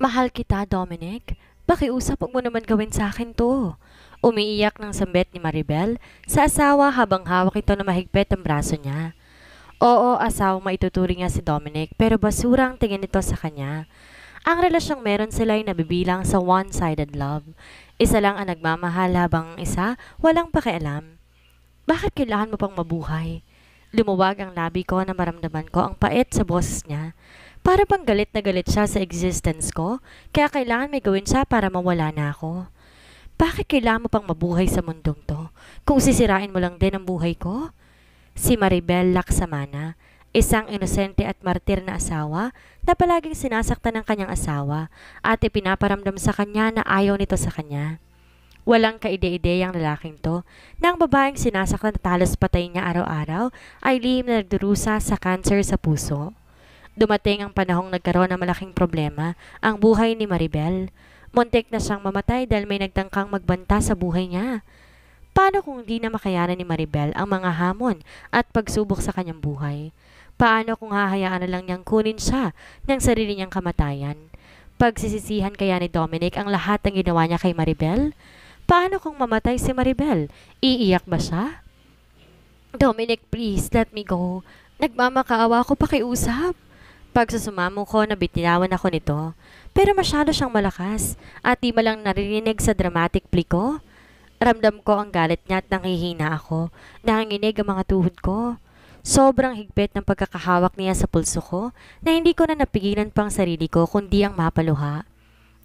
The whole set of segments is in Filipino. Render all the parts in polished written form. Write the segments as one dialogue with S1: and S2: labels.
S1: Mahal kita, Dominic. Pakiusap mo naman gawin sa akin to. Umiiyak ng sambet ni Maribel sa asawa habang hawak ito na mahigpit ang braso niya. Oo, asawang maituturing niya si Dominic pero basura ang tingin nito sa kanya. Ang relasyong meron sila ay nabibilang sa one-sided love. Isa lang ang nagmamahal habang ang isa walang pakialam. Bakit kailangan mo pang mabuhay? Lumuwag ang labi ko na maramdaman ko ang pait sa boses niya. Para bang galit na galit siya sa existence ko, kaya kailangan may gawin siya para mawala na ako. Bakit kailangan mo pang mabuhay sa mundong to, kung sisirain mo lang din ang buhay ko? Si Maribel Laksamana, isang inosente at martir na asawa na palaging sinasaktan ng kanyang asawa at ipinaparamdam sa kanya na ayaw nito sa kanya. Walang kaide-ideyang lalaking to na ang babaeng sinasaktan at halos patay niya araw-araw ay lihim na nagdurusa sa cancer sa puso. Dumating ang panahong nagkaroon ng malaking problema ang buhay ni Maribel. Muntik na siyang mamatay dahil may nagtangkang magbanta sa buhay niya. Paano kung di na makayanan ni Maribel ang mga hamon at pagsubok sa kanyang buhay? Paano kung hahayaan na lang niyang kunin siya ng sarili niyang kamatayan? Pagsisisihan kaya ni Dominic ang lahat ng ginawa niya kay Maribel? Paano kung mamatay si Maribel? Iiyak ba siya? Dominic, please, let me go. Nagmamakaawa ako pakiusap. Pagsusumamo ko, nabitinawan ako nito. Pero masyado siyang malakas at di malang naririnig sa dramatic plea ko. Ramdam ko ang galit niya at nanghihina ako. Nanginginig ang mga tuhod ko. Sobrang higpit ng pagkakahawak niya sa pulso ko na hindi ko na napigilan pang sarili ko kundi ang mapaluha.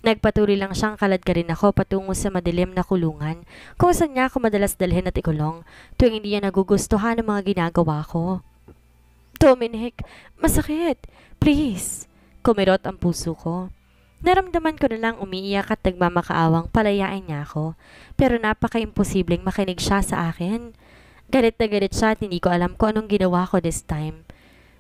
S1: Nagpatuloy lang siyang kaladkarin ako patungo sa madilim na kulungan kung saan niya ako madalas dalhin at ikulong tuwing hindi niya nagugustuhan ang mga ginagawa ko. Dominic, masakit. Please. Kumirot ang puso ko. Naramdaman ko na lang umiiyak at nagmamakaawang palayain niya ako. Pero napaka-imposibleng makinig siya sa akin. Galit na galit siya at hindi ko alam kung anong ginawa ko this time.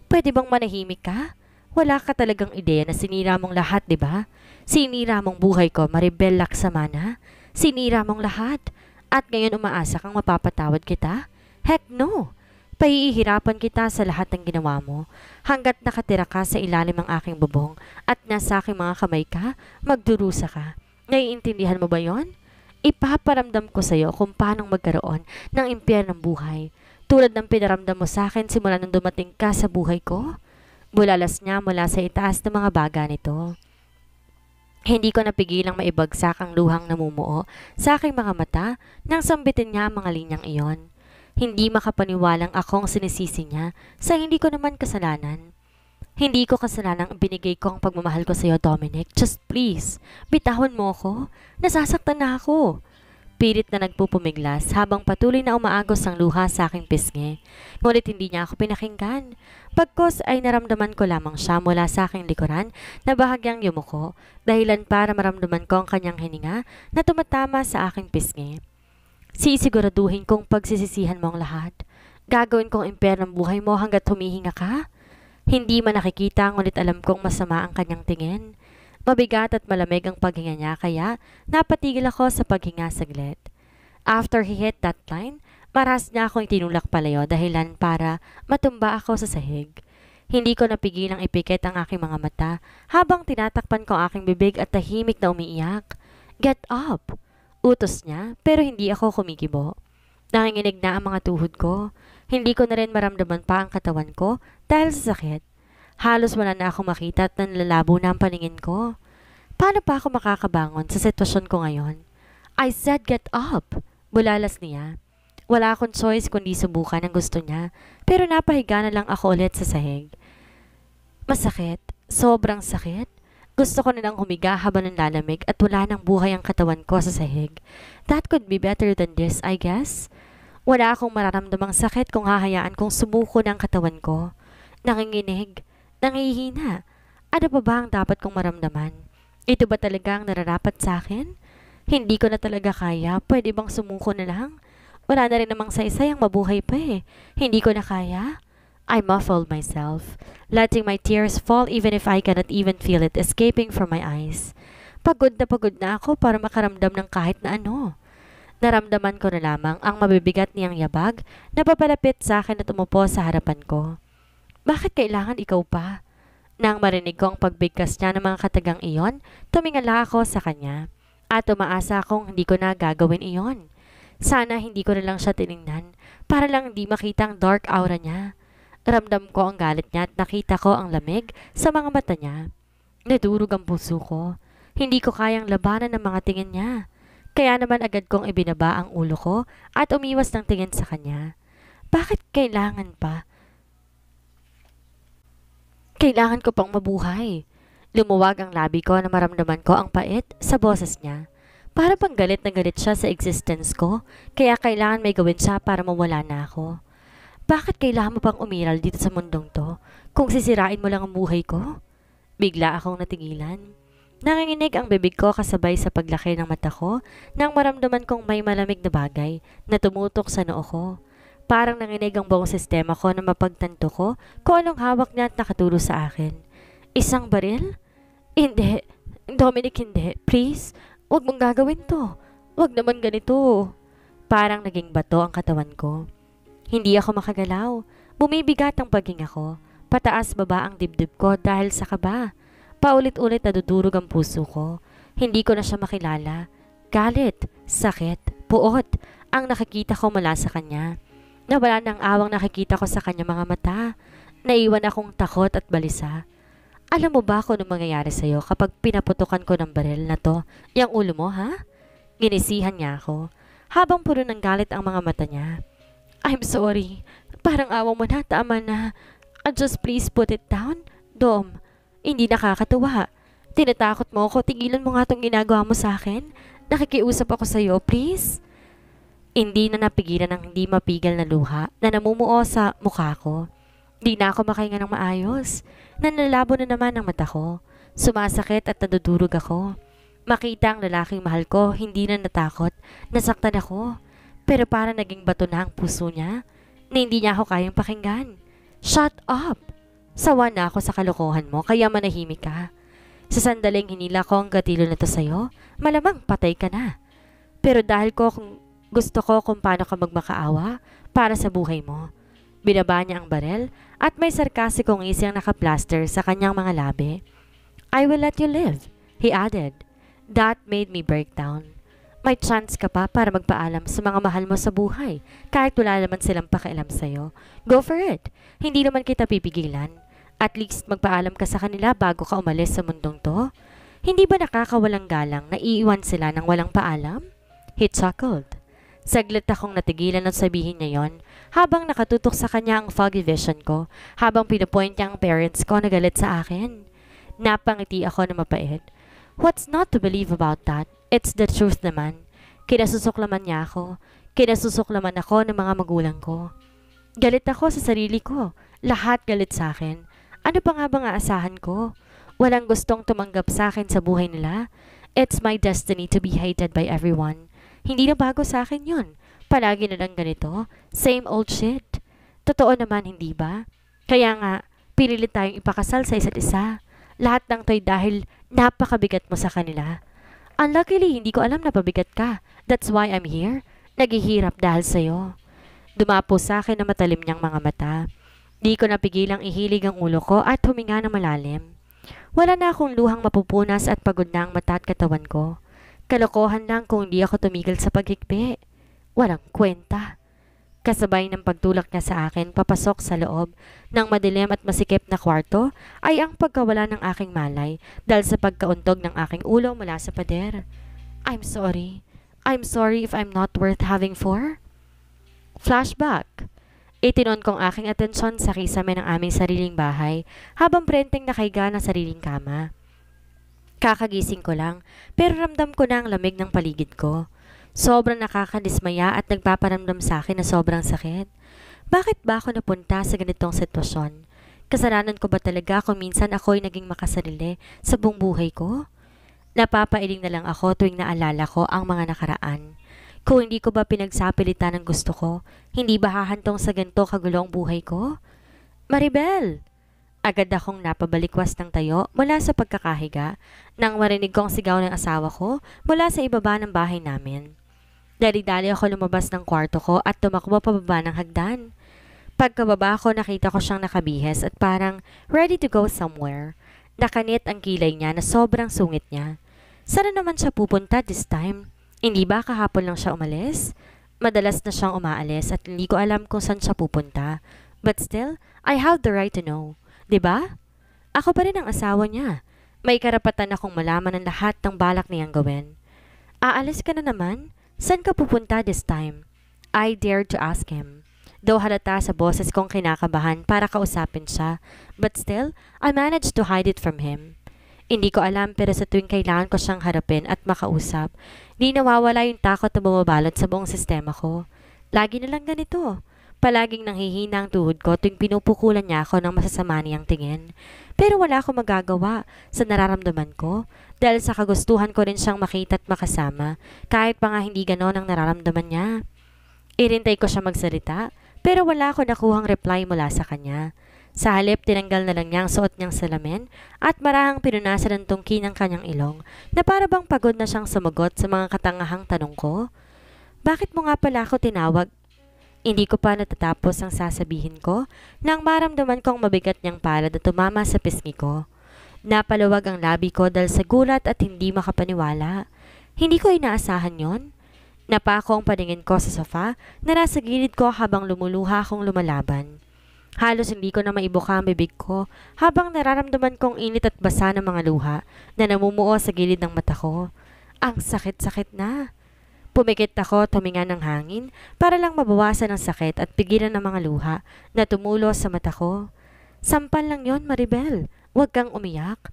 S1: Pwede bang manahimik ka? Wala ka talagang ideya na sinira mong lahat, di ba? Sinira mong buhay ko, Maribel Laksamana. Sinira mong lahat. At ngayon umaasa kang mapapatawad kita? Heck no! Pahihirapan kita sa lahat ng ginawa mo. Hanggat nakatira ka sa ilalim ng aking bubong at nasa aking mga kamay ka, magdurusa ka. Naiintindihan mo ba yon? Ipaparamdam ko sa iyo kung paano magkaroon ng impyernong buhay. Tulad ng pinaramdam mo sa akin simula nung dumating ka sa buhay ko. Bulalas niya mula sa itaas ng mga baga nito. Hindi ko napigilang maibagsak ang luhang namumuo sa aking mga mata nang sambitin niya ang mga linyang iyon. Hindi makapaniwalang akong sinisisi niya sa hindi ko naman kasalanan. Hindi ko kasalanang binigay ko ang pagmamahal ko sa iyo, Dominic. Just please, bitawan mo ako. Nasasaktan na ako. Pilit na nagpupumiglas habang patuloy na umaagos ang luha sa aking pisngi. Ngunit hindi niya ako pinakinggan. Pagkos ay naramdaman ko lamang siya mula sa aking likuran na bahagyang yumuko, dahilan para maramdaman ko ang kanyang hininga na tumatama sa aking pisngi. Sisiguraduhin kong pagsisisihan mo ang lahat. Gagawin kong imperyo ng buhay mo hanggat humihinga ka. Hindi man nakikita ngunit alam kong masama ang kanyang tingin. Mabigat at malamig ang paghinga niya kaya napatigil ako sa paghinga saglit. After he hit that line, maras niya akong itinulak palayo dahilan para matumba ako sa sahig. Hindi ko napigilang ipikit ang aking mga mata habang tinatakpan ko ang aking bibig at tahimik na umiiyak. Get up! Utos niya pero hindi ako kumikibo. Nanginginig na ang mga tuhod ko. Hindi ko na rin maramdaman pa ang katawan ko dahil sa sakit. Halos wala na akong makita at nanlalabo na ang paningin ko. Paano pa ako makakabangon sa sitwasyon ko ngayon? I said get up! Bulalas niya. Wala akong choice kundi subukan ang gusto niya pero napahiga na lang ako ulit sa sahig. Masakit. Sobrang sakit. Gusto ko nilang humiga habang nanlalamig at wala nang buhay ang katawan ko sa sahig. That could be better than this, I guess. Wala akong mararamdamang sakit kung hahayaan kong sumuko ng katawan ko. Nanginginig. Nangihina. Ano pa ba ang dapat kong maramdaman? Ito ba talaga ang nararapat sa akin? Hindi ko na talaga kaya. Pwede bang sumuko na lang? Wala na rin namang saysay ang mabuhay pa eh. Hindi ko na kaya. I muffled myself, letting my tears fall even if I cannot even feel it escaping from my eyes. Pagod na ako para makaramdam ng kahit na ano. Naramdaman ko na lamang ang mabibigat niyang yabag na papalapit sa akin at umupo sa harapan ko. Bakit kailangan ikaw pa? Nang marinig ko ang pagbigkas niya ng mga katagang iyon, tumingala ako sa kanya at umaasa akong hindi ko na gagawin iyon. Sana hindi ko na lang siya tiningnan para lang hindi makita ang dark aura niya. Ramdam ko ang galit niya at nakita ko ang lamig sa mga mata niya. Nadurog ang puso ko. Hindi ko kayang labanan ng mga tingin niya. Kaya naman agad kong ibinaba ang ulo ko at umiwas ng tingin sa kanya. Bakit kailangan pa? Kailangan ko pang mabuhay. Lumuwag ang labi ko na maramdaman ko ang pait sa boses niya. Para bang galit na galit siya sa existence ko, kaya kailangan may gawin siya para mawala na ako. Bakit kailangan mo pang umiral dito sa mundong to kung sisirain mo lang ang buhay ko? Bigla akong natigilan. Nanginginig ang bibig ko kasabay sa paglaki ng mata ko nang maramdaman kong may malamig na bagay na tumutok sa noo ko. Parang nanginig ang buong sistema ko na mapagtanto ko kung anong hawak niya at nakaturo sa akin. Isang baril? Hindi. Dominic, hindi. Please, huwag mong gagawin to. Huwag naman ganito. Parang naging bato ang katawan ko. Hindi ako makagalaw. Bumibigat ang paghinga ko. Pataas baba ang dibdib ko dahil sa kaba. Paulit-ulit nadudurog ang puso ko. Hindi ko na siya makilala. Galit, sakit, puot ang nakikita ko mula sa kanya. Nawala ng awang nakikita ko sa kanya mga mata. Naiwan akong takot at balisa. Alam mo ba kung anong mangyayari sa'yo kapag pinaputukan ko ng baril na to, yung ulo mo, ha? Ginisihan niya ako, habang puro ng galit ang mga mata niya. I'm sorry. Parang awang mo na, tama na. Just please put it down. Dom, hindi nakakatuwa. Tinatakot mo ako, tigilan mo nga tong ginagawa mo sa akin. Nakikiusap ako sa'yo, please. Hindi na napigilan ng hindi mapigil na luha na namumuo sa mukha ko. Di na ako makahinga ng maayos. Nanlalabo na naman ang mata ko. Sumasakit at nadudurog ako. Makita ang lalaking mahal ko, hindi na natakot. Nasaktan ako. Pero para naging bato na ang puso niya na hindi niya ako kayang pakinggan. Shut up! Sawa na ako sa kalokohan mo, kaya manahimik ka. Sa sandaling hinila ko ang gatilo na to sa'yo, malamang patay ka na. Pero dahil gusto ko kung paano ka magmakaawa para sa buhay mo. Binaba niya ang barel at may sarkasikong ngisi ang nakaplaster sa kanyang mga labi. I will let you live, he added. That made me break down. May chance ka pa para magpaalam sa mga mahal mo sa buhay kahit wala naman silang pakialam sa'yo. Go for it. Hindi naman kita pipigilan. At least magpaalam ka sa kanila bago ka umalis sa mundong to. Hindi ba nakakawalang galang na iiwan sila ng walang paalam? He chuckled. Saglit akong natigilan at sabihin niya yon habang nakatutok sa kanya ang foggy vision ko habang pinupoint niya ang parents ko na galit sa akin. Napangiti ako na mapait. What's not to believe about that? It's the truth naman. Kinasusuklaman niya ako. Kinasusuklaman ako ng mga magulang ko. Galit ako sa sarili ko. Lahat galit sa akin. Ano pa nga bang aasahan ko? Walang gustong tumanggap sa akin sa buhay nila. It's my destiny to be hated by everyone. Hindi na bago sa akin yun. Palagi na lang ganito. Same old shit. Totoo naman, hindi ba? Kaya nga, pinilit tayong ipakasal sa isa't isa. Lahat ng to'y dahil napakabigat mo sa kanila. Unluckily, hindi ko alam na pabigat ka. That's why I'm here. Naghihirap dahil sa'yo. Dumapo sa akin na matalim niyang mga mata. Di ko napigilang ihilig ang ulo ko at huminga ng malalim. Wala na akong luhang mapupunas at pagod na ang mata at katawan ko. Kalokohan lang kung hindi ako tumigil sa paghikbi. Walang kwenta. Kasabay ng pagtulak niya sa akin papasok sa loob ng madilim at masikip na kwarto ay ang pagkawala ng aking malay dahil sa pagkauntog ng aking ulo mula sa pader. I'm sorry. I'm sorry if I'm not worth having for. Flashback. Itinon kong aking atensyon sa kisame ng aming sariling bahay habang prenteng nakahiga ng sariling kama. Kakagising ko lang, pero ramdam ko na ang lamig ng paligid ko. Sobrang nakakadismaya at nagpaparamdam sa akin na sobrang sakit. Bakit ba ako napunta sa ganitong sitwasyon? Kasalanan ko ba talaga kung minsan ako'y naging makasarili sa buong buhay ko? Napapailing na lang ako tuwing naalala ko ang mga nakaraan. Kung hindi ko ba pinagsapilitan ng gusto ko, hindi ba hahantong sa ganito kagulong buhay ko? Maribel! Agad akong napabalikwas ng tayo mula sa pagkakahiga nang marinig kong sigaw ng asawa ko mula sa ibaba ng bahay namin. Dali-dali ako lumabas ng kwarto ko at tumakbo pababa ng hagdan. Pagkababa ko nakita ko siyang nakabihis at parang ready to go somewhere. Nakanit ang kilay niya na sobrang sungit niya. Saan naman siya pupunta this time? Hindi ba kahapon lang siya umalis? Madalas na siyang umaalis at hindi ko alam kung saan siya pupunta. But still, I have the right to know. 'Di ba? Ako pa rin ang asawa niya. May karapatan akong malaman ang lahat ng balak niyang gawin. Aalis ka na naman? Saan ka pupunta this time? I dared to ask him. Though halata sa boses kong kinakabahan para kausapin siya, but still, I managed to hide it from him. Hindi ko alam pero sa tuwing kailangan ko siyang harapin at makausap, di nawawala yung takot na bumabalot sa buong sistema ko. Lagi na lang ganito. Palaging nanghihina ang tuhod ko tuwing pinupukulan niya ako ng masasama niyang tingin. Pero wala akong magagawa sa nararamdaman ko dahil sa kagustuhan ko rin siyang makita at makasama kahit pa nga hindi ganon ang nararamdaman niya. Irintay ko siya magsalita pero wala ako nakuhang reply mula sa kanya. Sa halip, tinanggal na lang niya ang suot niyang salamin at marahang pinunasan ng tungki ng kanyang ilong na para bang pagod na siyang sumagot sa mga katangahang tanong ko. Bakit mo nga pala ako tinawag? Hindi ko pa natatapos ang sasabihin ko nang maramdaman kong mabigat niyang palad at tumama sa pisngi ko. Napaluwag ang labi ko dahil sa gulat at hindi makapaniwala. Hindi ko inaasahan yon. Napako ang paningin ko sa sofa na nasa gilid ko habang lumuluha akong lumalaban. Halos hindi ko na maibuka ang bibig ko habang nararamdaman kong init at basa ng mga luha na namumuo sa gilid ng mata ko. Ang sakit-sakit na. Pumikit ako tuminga ng hangin para lang mabawasan ang sakit at pigilan ng mga luha na tumulo sa mata ko. Sampal lang yon, Maribel. Huwag kang umiyak.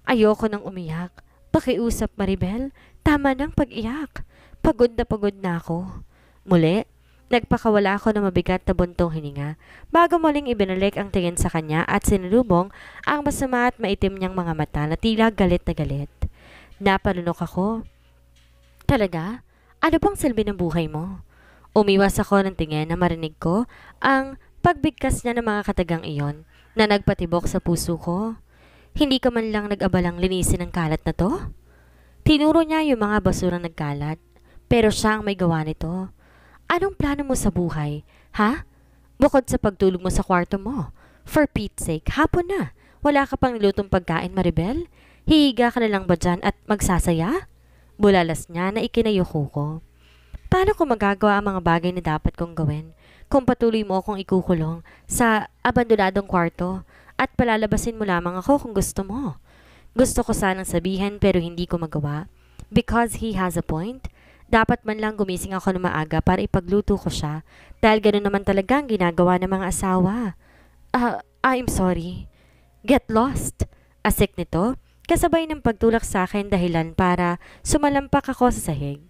S1: Ayoko nang umiyak. Pakiusap, Maribel. Tama ng pag-iyak. Pagod na ako. Muli, nagpakawala ako ng mabigat na buntong hininga bago muling ibinalik ang tingin sa kanya at sinulubong ang masama at maitim niyang mga mata na tila galit na galit. Napalunok ako. Talaga? Ano bang silbi ng buhay mo? Umiwas ako ng tingin na marinig ko ang pagbigkas niya ng mga katagang iyon na nagpatibok sa puso ko. Hindi ka man lang nag-abalang linisin ang kalat na to? Tinuro niya yung mga basurang nagkalat. Pero siya ang may gawa nito. Anong plano mo sa buhay, ha? Bukod sa pagtulog mo sa kwarto mo. For Pete's sake, hapon na. Wala ka pang nilutong pagkain, Maribel? Hihiga ka na lang ba dyan at magsasaya? Bulalas niya na ikinayuko ko. Paano ko magagawa ang mga bagay na dapat kong gawin kung patuloy mo akong ikukulong sa abandonadong kwarto at palalabasin mo lamang ako kung gusto mo? Gusto ko sanang sabihin pero hindi ko magawa. Because he has a point. Dapat man lang gumising ako ng maaga para ipagluto ko siya dahil gano'n naman talaga ang ginagawa ng mga asawa. I'm sorry. Get lost. Asik nito, kasabay ng pagtulak sa akin dahilan para sumalampak ako sa sahig.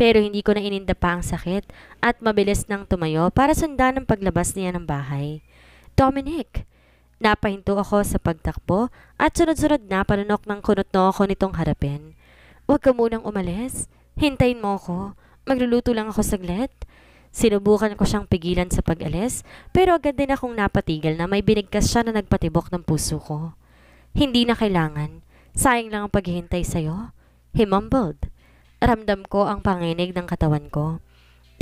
S1: Pero hindi ko na ininda pa ang sakit at mabilis nang tumayo para sundan ang paglabas niya ng bahay. Dominic! Napahinto ako sa pagtakbo at sunod-sunod na palunok ng kunot-no ako nitong harapin. Huwag ka munang umalis. Hintayin mo ako. Magluluto lang ako saglit. Sinubukan ko siyang pigilan sa pag-alis, pero agad din akong napatigil na may binigkas siya na nagpatibok ng puso ko. Hindi na kailangan. Sayang lang ang paghihintay sa'yo. He mumbled. Ramdam ko ang panginig ng katawan ko.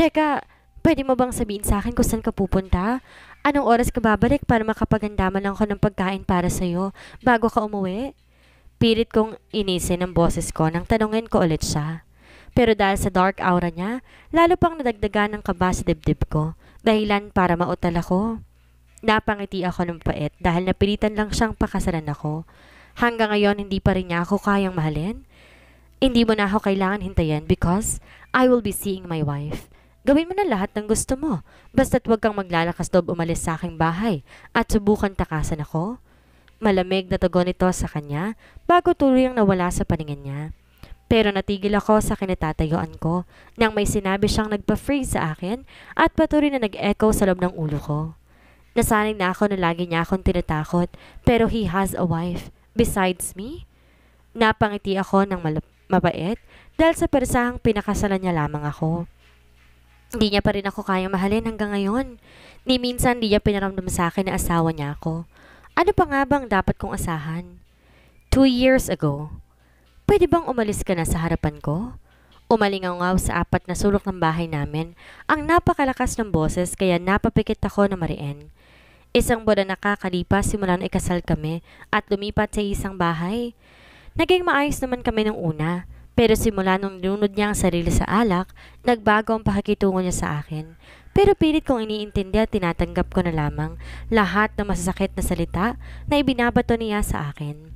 S1: Teka, pwede mo bang sabihin sa akin kung saan ka pupunta? Anong oras ka babalik para makapaghandaman lang ako ng pagkain para sa'yo bago ka umuwi? Pilit kong inisin ang boses ko nang tanungin ko ulit siya. Pero dahil sa dark aura niya, lalo pang nadagdagan ng kaba sa dibdib ko, dahilan para mautal ako. Napangiti ako ng pait dahil napilitan lang siyang pakasalan ako. Hanggang ngayon hindi pa rin niya ako kayang mahalin. Hindi mo na ako kailangan hintayin because I will be seeing my wife. Gawin mo na lahat ng gusto mo, basta't huwag kang maglalakas loob umalis sa aking bahay at subukan takasan ako. Malamig na tugon nito sa kanya bago tuloy ang nawala sa paningin niya. Pero natigil ako sa kinatatayuan ko nang may sinabi siyang nagpa-freeze sa akin at patuloy na nag-echo sa loob ng ulo ko. Nasanay na ako na lagi niya akong tinatakot pero he has a wife besides me. Napangiti ako ng mabait dahil sa persahang pinakasalan niya lamang ako. Hindi niya pa rin ako kayang mahalin hanggang ngayon. Ni minsan di niya pinaramdam sa akin na asawa niya ako. Ano pa nga bang dapat kong asahan? 2 years ago. Pwede bang umalis ka na sa harapan ko? Umalingaw sa apat na sulok ng bahay namin ang napakalakas ng boses kaya napapikit ako na mariin. Isang buwan na nakakalipas simula nang ikasal kami at lumipat sa isang bahay. Naging maayos naman kami nung una, pero simula nung lunod niya ang sarili sa alak, nagbago ang pakikitungo niya sa akin. Pero pilit kong iniintindi at tinatanggap ko na lamang lahat ng masasakit na salita na ibinabato niya sa akin.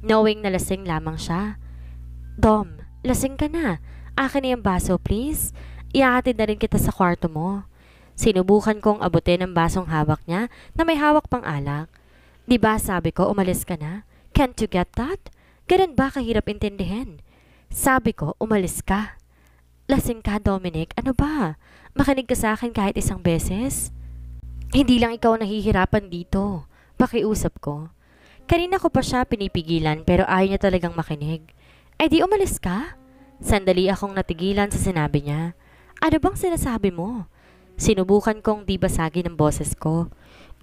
S1: Knowing na lasing lamang siya. Dom, lasing ka na. Akin na yung baso, please. Ihahatid na rin kita sa kwarto mo. Sinubukan kong abutin ang basong hawak niya na may hawak pang alak. Diba sabi ko umalis ka na? Can't you get that? Ganun ba kahirap intindihin? Sabi ko umalis ka. Lasing ka, Dominic. Ano ba? Makinig ka sa akin kahit isang beses? Hindi lang ikaw nahihirapan dito. Pakiusap ko. Kanina ko pa siya pinipigilan pero ayaw niya talagang makinig. Ay di umalis ka? Sandali akong natigilan sa sinabi niya. Ano bang sinasabi mo? Sinubukan kong di basagin ang boses ko.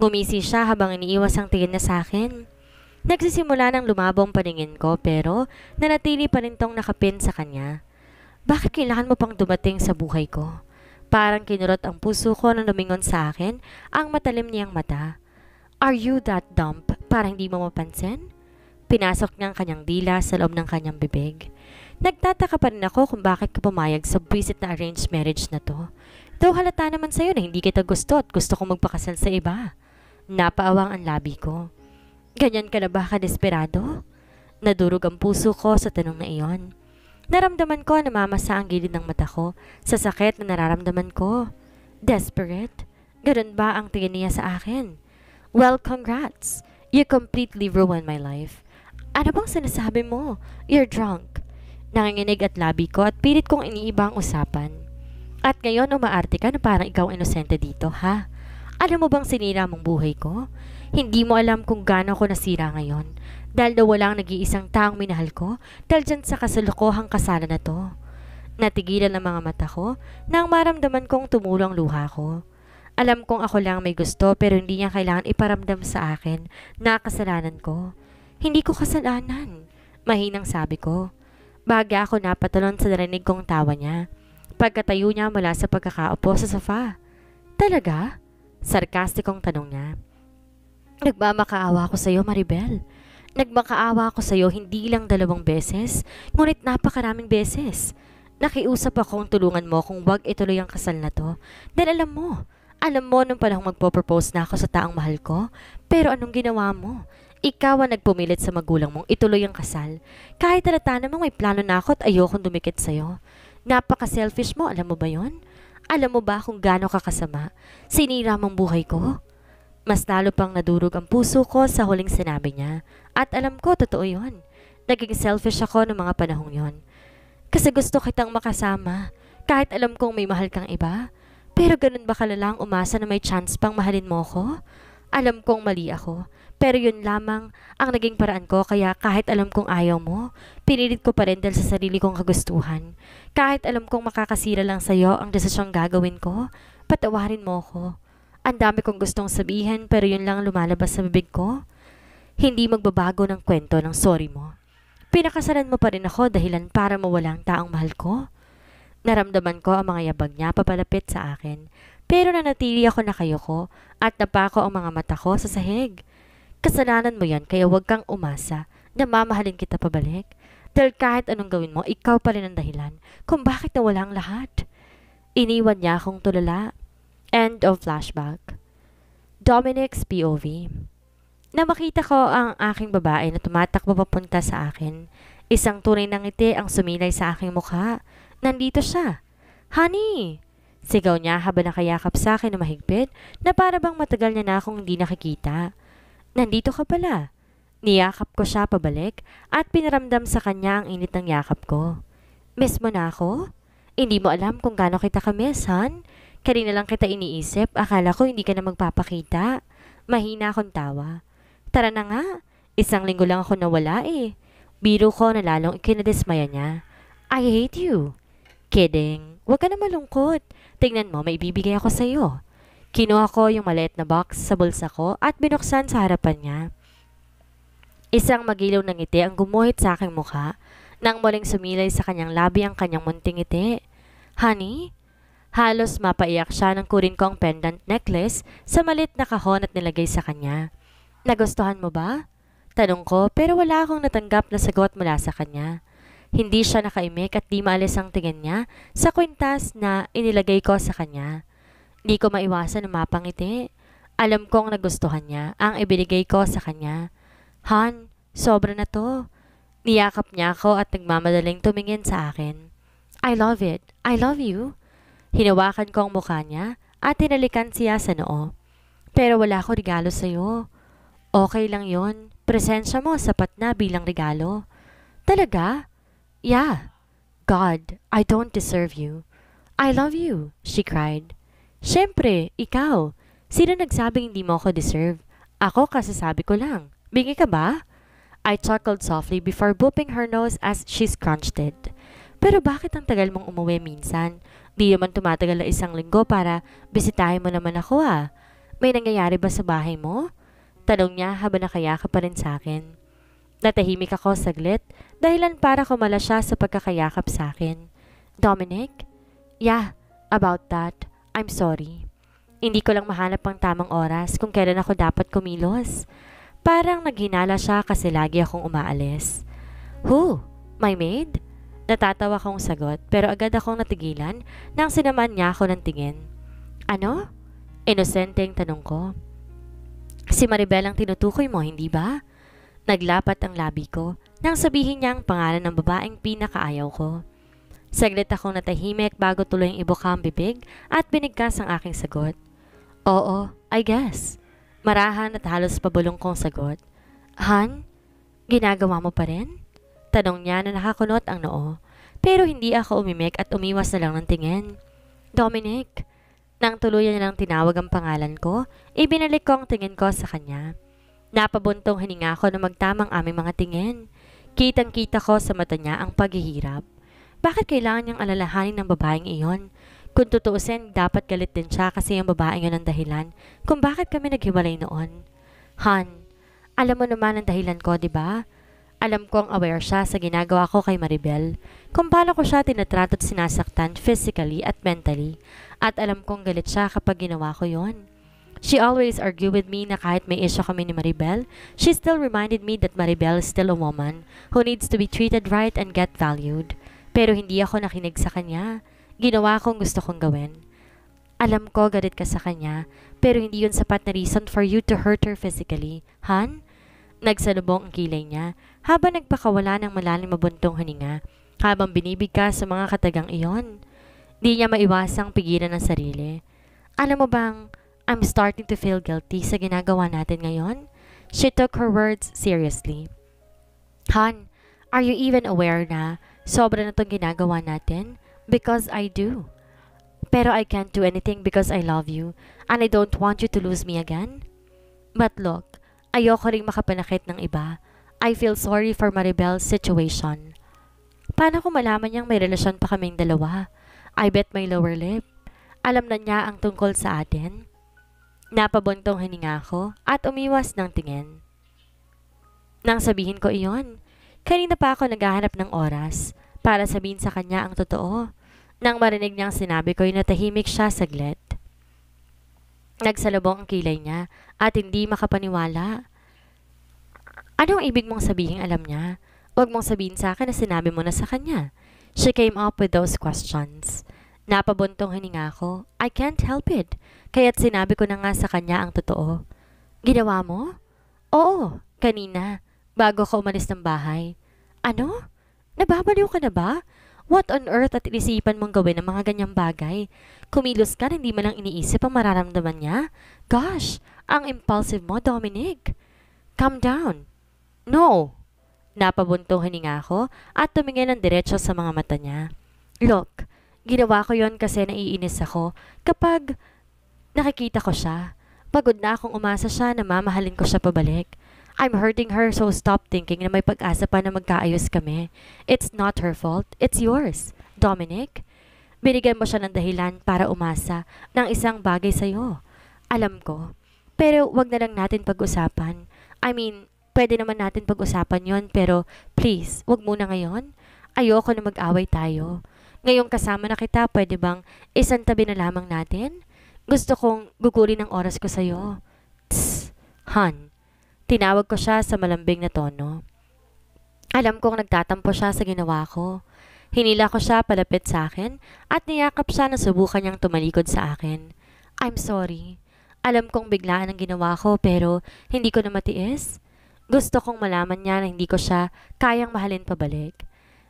S1: Ngumisi siya habang iniiwas ang tingin niya sa akin. Nagsisimula ng lumabong paningin ko pero nanatili pa rin tong nakapin sa kanya. Bakit kailangan mo pang dumating sa buhay ko? Parang kinurot ang puso ko nang lumingon sa akin ang matalim niyang mata. Are you that dumb para hindi mo mapansin? Pinasok niya ang kanyang dila sa loob ng kanyang bibig. Nagtataka pa rin ako kung bakit ka pumayag sa buwisit na arranged marriage na to. Though halata naman sa'yo na hindi kita gusto at gusto kong magpakasal sa iba. Napaawang ang labi ko. Ganyan ka na ba kadesperado? Nadurog ang puso ko sa tanong na iyon. Naramdaman ko na mamasa ang gilid ng mata ko sa sakit na nararamdaman ko. Desperate? Ganun ba ang tingin niya sa akin? Well, congrats. You completely ruined my life. Ano bang sinasabi mo? You're drunk. Nanginginig at labi ko at pilit kong iniiba ang usapan. At ngayon umaarte ka na parang ikaw inosente dito, ha? Alam mo bang sinira mong buhay ko? Hindi mo alam kung gaano ko nasira ngayon. Dahil na walang nag-iisang taong minahal ko dahil dyan sa kasalukuhang kasalan na to. Natigilan ang mga mata ko nang maramdaman kong tumulong luha ko. Alam kong ako lang may gusto pero hindi niya kailangan iparamdam sa akin na kasalanan ko. Hindi ko kasalanan. Mahinang sabi ko. Baga ako napatalon sa narinig kong tawa niya. Pagkatayo niya mula sa pagkakaupo sa sofa. Talaga? Sarkastikong tanong niya. Nagmamakaawa ako sa iyo, Maribel. Nagmakaawa ako sa iyo hindi lang 2 beses, ngunit napakaraming beses. Nakiusap akong tulungan mo kung wag ituloy ang kasal na to. Dahil alam mo nung panahong magpo-propose na ako sa taong mahal ko, pero anong ginawa mo? Ikaw ang nagpumilit sa magulang mong ituloy ang kasal. Kahit halata namang may plano na ako at ayokong dumikit sa'yo. Napaka-selfish mo, alam mo ba yon? Alam mo ba kung gaano ka kasama? Sinira mong buhay ko? Mas lalo pang nadurog ang puso ko sa huling sinabi niya. At alam ko, totoo yon. Naging selfish ako noong mga panahong yon. Kasi gusto kitang makasama, kahit alam kong may mahal kang iba. Pero ganun ba kalalang umasa na may chance pang mahalin mo ko? Alam kong mali ako, pero yun lamang ang naging paraan ko kaya kahit alam kong ayaw mo, pinilit ko pa rin dahil sa sarili kong kagustuhan. Kahit alam kong makakasira lang sa'yo ang desisyong gagawin ko, patawarin mo ko. Ang dami kong gustong sabihin pero yun lang lumalabas sa bibig ko. Hindi magbabago ng kwento ng sorry mo. Pinakasalan mo pa rin ako dahilan para mawala ang taong mahal ko. Naramdaman ko ang mga yabag niya papalapit sa akin. Pero nanatili ako nakayoko at napako ang mga mata ko sa sahig. Kasalanan mo yan kaya huwag kang umasa na mamahalin kita pabalik. Dahil kahit anong gawin mo, ikaw pa rin ang dahilan kung bakit nawala ang lahat. Iniwan niya akong tulala. End of flashback. Dominic's POV. Na makita ko ang aking babae na tumatakbo papunta sa akin. Isang tunay na ngiti ang sumilay sa aking mukha. Nandito siya. Honey! Sigaw niya habang nakayakap sa akin na mahigpit na para bang matagal niya na akong hindi nakikita. Nandito ka pala. Niyakap ko siya pabalik at pinaramdam sa kanya ang init ng yakap ko. Miss mo na ako? Hindi mo alam kung gaano kita ka-miss, hon? Kanina lang kita iniisip, akala ko hindi ka na magpapakita. Mahina akong tawa. Tara na nga, 1 linggo lang ako nawala eh. Biro ko na lalong ikinadismaya niya. I hate you. Kidding. Huwag ka na malungkot. Tingnan mo, may ibibigay ako sa iyo. Kinuha ko yung maliit na box sa bulsa ko at binuksan sa harapan niya. Isang magilaw na ngiti ang gumuhit sa aking mukha. Nang muling sumilay sa kanyang labi ang kanyang munting ngiti. Honey? Halos mapaiyak siya nang kunin ko ang pendant necklace sa malit na kahon at nilagay sa kanya. Nagustuhan mo ba? Tanong ko pero wala akong natanggap na sagot mula sa kanya. Hindi siya nakaimik at di maalis ang tingin niya sa kwintas na inilagay ko sa kanya. Di ko maiwasan na mapangiti. Alam kong nagustuhan niya ang ibinigay ko sa kanya. Han, sobra na to. Niyakap niya ako at nagmamadaling tumingin sa akin. I love it. I love you. Hinawakan ko ang mukha niya at tinalikan siya sa noo. Pero wala ko regalo sa'yo. Okay lang yon. Presensya mo sapat na bilang regalo. Talaga? Yeah. God, I don't deserve you. I love you, she cried. Siyempre, ikaw. Sino nagsabing hindi mo ako deserve? Ako kasasabi ko lang. Bingi ka ba? I chuckled softly before booping her nose as she scrunched it. Pero bakit ang tagal mong umuwi minsan? Di naman tumatagal na 1 linggo para bisitahin mo naman ako ah. May nangyayari ba sa bahay mo? Tanong niya habang nakayakap pa rin sa akin. Natahimik ako saglit, dahilan para kumala siya sa pagkakayakap sa akin. Dominic? Yeah, about that. I'm sorry. Hindi ko lang mahanap ang tamang oras kung kailan ako dapat kumilos. Parang naghinala siya kasi lagi akong umaalis. Who? My maid? Natatawa kong sagot pero agad akong natigilan nang sinaman niya ako ng tingin. Ano? Inosenteng tanong ko. Si Maribel ang tinutukoy mo, hindi ba? Naglapat ang labi ko nang sabihin niya ang pangalan ng babaeng pinakaayaw ko. Saglit akong natahimik bago tuloy ibuka ang bibig at binigkas ang aking sagot. Oo, I guess. Marahan at halos pabulong kong sagot. Han, ginagawa mo pa rin? Tanong niya na nakakunot ang noo. Pero hindi ako umimik at umiwas na lang ng tingin. Dominic. Nang tuluyan niya lang tinawag ang pangalan ko, ibinalik ko ang tingin ko sa kanya. Napabuntong hininga ko na magtamang aming mga tingin. Kitang-kita ko sa mata niya ang paghihirap. Bakit kailangan niyang alalahanin ng babaeng iyon? Kung tutuusin, dapat galit din siya kasi ang babaeng yun ang dahilan kung bakit kami naghiwalay noon. Han, alam mo naman ang dahilan ko, di ba? Alam kong aware siya sa ginagawa ko kay Maribel, kung paano ko siya tinatrato at sinasaktan physically at mentally, at alam kong galit siya kapag ginawa ko yon. She always argued with me na kahit may issue kami ni Maribel, she still reminded me that Maribel is still a woman who needs to be treated right and get valued. Pero hindi ako nakinig sa kanya. Ginawa kong gusto kong gawin. Alam ko galit ka sa kanya, pero hindi yun sapat na reason for you to hurt her physically, Han? Nagsalubong ang kilay niya habang nagpakawala ng malalim mabuntong hininga habang binibigkas sa mga katagang iyon. Di niya maiwasang pigilan ng sarili. Alam mo bang, I'm starting to feel guilty sa ginagawa natin ngayon? She took her words seriously. Han, are you even aware na sobra na itong ginagawa natin? Because I do. Pero I can't do anything because I love you and I don't want you to lose me again. But look, ayoko ring makapanakit ng iba. I feel sorry for Maribel's situation. Paano ko malaman niyang may relasyon pa kaming dalawa? I bet my lower lip. Alam na niya ang tungkol sa atin. Napabuntong hininga ko at umiwas ng tingin. Nang sabihin ko iyon, kanina pa ako naghahanap ng oras para sabihin sa kanya ang totoo. Nang marinig niyang sinabi ko, natahimik siya saglit. Nagsalubong ang kilay niya at hindi makapaniwala. Anong ibig mong sabihin alam niya? Huwag mong sabihin sa akin na sinabi mo na sa kanya. She came up with those questions. Napabuntong hininga ko. I can't help it. Kaya't sinabi ko na nga sa kanya ang totoo. Ginawa mo? Oo, kanina. Bago ka umalis ng bahay. Ano? Nababaliw ka na ba? What on earth at inisipan mong gawin ng mga ganyang bagay? Kumilos ka na hindi mo lang iniisip ang mararamdaman niya? Gosh, ang impulsive mo, Dominic. Calm down. No. Napabuntong hininga ko at tumingin ng diretso sa mga mata niya. Look, ginawa ko yon kasi naiinis ako kapag nakikita ko siya. Pagod na akong umasa siya na mamahalin ko siya pabalik. I'm hurting her so stop thinking na may pag-asa pa na magkaayos kami. It's not her fault, it's yours, Dominic. Binigyan mo siya ng dahilan para umasa ng isang bagay sa'yo. Alam ko, pero wag na lang natin pag-usapan. I mean, pwede naman natin pag-usapan yon pero please, wag muna ngayon. Ayoko na mag-away tayo. Ngayong kasama na kita, pwede bang isang tabi na lamang natin? Gusto kong gugulin ang oras ko sa'yo. Tss, Han. Tinawag ko siya sa malambing na tono. Alam kong nagtatampo siya sa ginawa ko. Hinila ko siya palapit sa akin at niyakap siya na subukan niyang tumalikod sa akin. I'm sorry. Alam kong biglaan ang ginawa ko pero hindi ko na matiis. Gusto kong malaman niya na hindi ko siya kayang mahalin pabalik.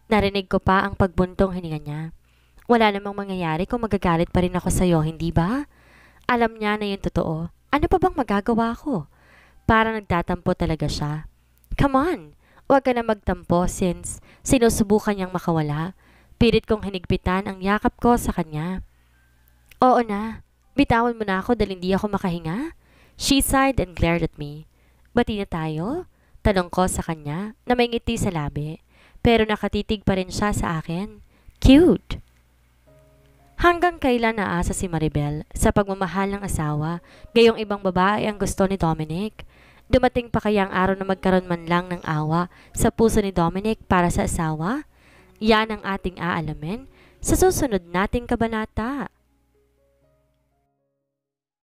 S1: Narinig ko pa ang pagbuntong hininga niya. Wala namang mangyayari kung magagalit pa rin ako sa'yo, hindi ba? Alam niya na yun totoo. Ano pa bang magagawa ko? Parang nagtatampo talaga siya. Come on! Huwag ka na magtampo since sinusubukan niyang makawala. Pilit kong hinigpitan ang yakap ko sa kanya. Oo na. Bitawan mo na ako dahil hindi ako makahinga. She sighed and glared at me. Bati na tayo? Tanong ko sa kanya na may ngiti sa labi. Pero nakatitig pa rin siya sa akin. Cute! Hanggang kailan naasa si Maribel sa pagmamahal ng asawa, gayong ibang babae ang gusto ni Dominic? Dumating pa kaya ang araw na magkaroon man lang ng awa sa puso ni Dominic para sa asawa? Yan ang ating aalamin sa susunod nating kabanata.